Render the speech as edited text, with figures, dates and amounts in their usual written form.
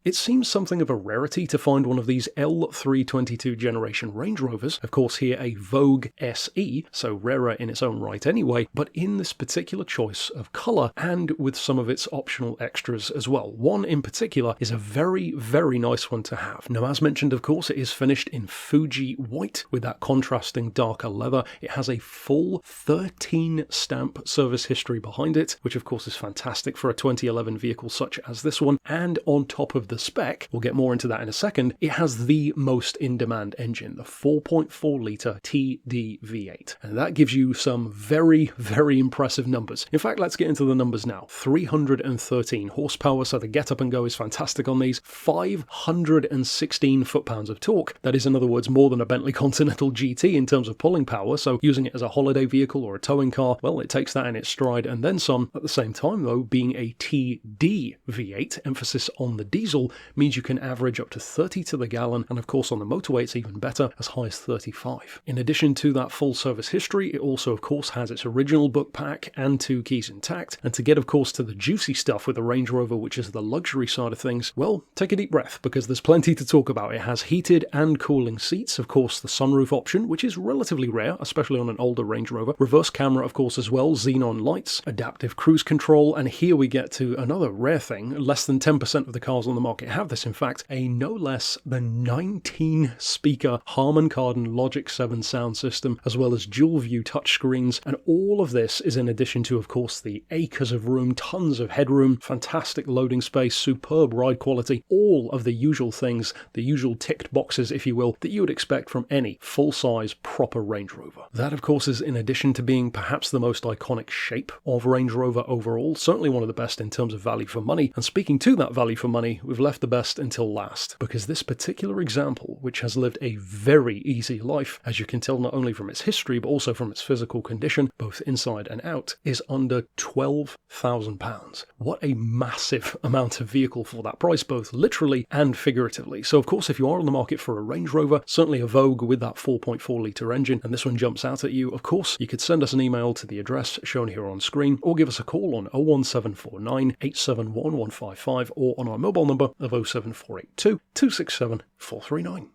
It seems something of a rarity to find one of these L322 generation Range Rovers, of course here a Vogue SE, so rarer in its own right anyway, but in this particular choice of colour and with some of its optional extras as well. One in particular is a very, very nice one to have. Now, as mentioned, of course, it is finished in Fuji white with that contrasting darker leather. It has a full 13 stamp service history behind it, which of course is fantastic for a 2011 vehicle such as this one. And on top of the spec, we'll get more into that in a second, it has the most in-demand engine, the 4.4 litre TDV8. And that gives you some very, very impressive numbers. In fact, let's get into the numbers now. 313 horsepower, so the get up and go is fantastic on these. 516 foot-pounds of torque. That is, in other words, more than a Bentley Continental GT in terms of pulling power, so using it as a holiday vehicle or a towing car, well, it takes that in its stride and then some. At the same time, though, being a TDV8, emphasis on the diesel, means you can average up to 30 to the gallon, and of course on the motorway it's even better, as high as 35. In addition to that full service history, it also of course has its original book pack and 2 keys intact, and to get of course to the juicy stuff with the Range Rover, which is the luxury side of things, well, take a deep breath, because there's plenty to talk about. It has heated and cooling seats, of course the sunroof option, which is relatively rare, especially on an older Range Rover, reverse camera of course as well, xenon lights, adaptive cruise control, and here we get to another rare thing. Less than 10% of the cars on the market have this, in fact, a no less than 19 speaker Harman Kardon Logic 7 sound system, as well as dual view touchscreens, and all of this is in addition to of course the acres of room, tons of headroom, fantastic loading space, superb ride quality, all of the usual things, the usual ticked boxes if you will, that you would expect from any full-size proper Range Rover. That of course is in addition to being perhaps the most iconic shape of Range Rover overall, certainly one of the best in terms of value for money, and speaking to that value for money, we've left the best until last, because this particular example, which has lived a very easy life, as you can tell not only from its history but also from its physical condition, both inside and out, is under £12,000. What a massive amount of vehicle for that price, both literally and figuratively. So of course, if you are on the market for a Range Rover, certainly a Vogue with that 4.4 litre engine, and this one jumps out at you, of course, you could send us an email to the address shown here on screen, or give us a call on 01749 871 155, or on our mobile number of 07482 267 439.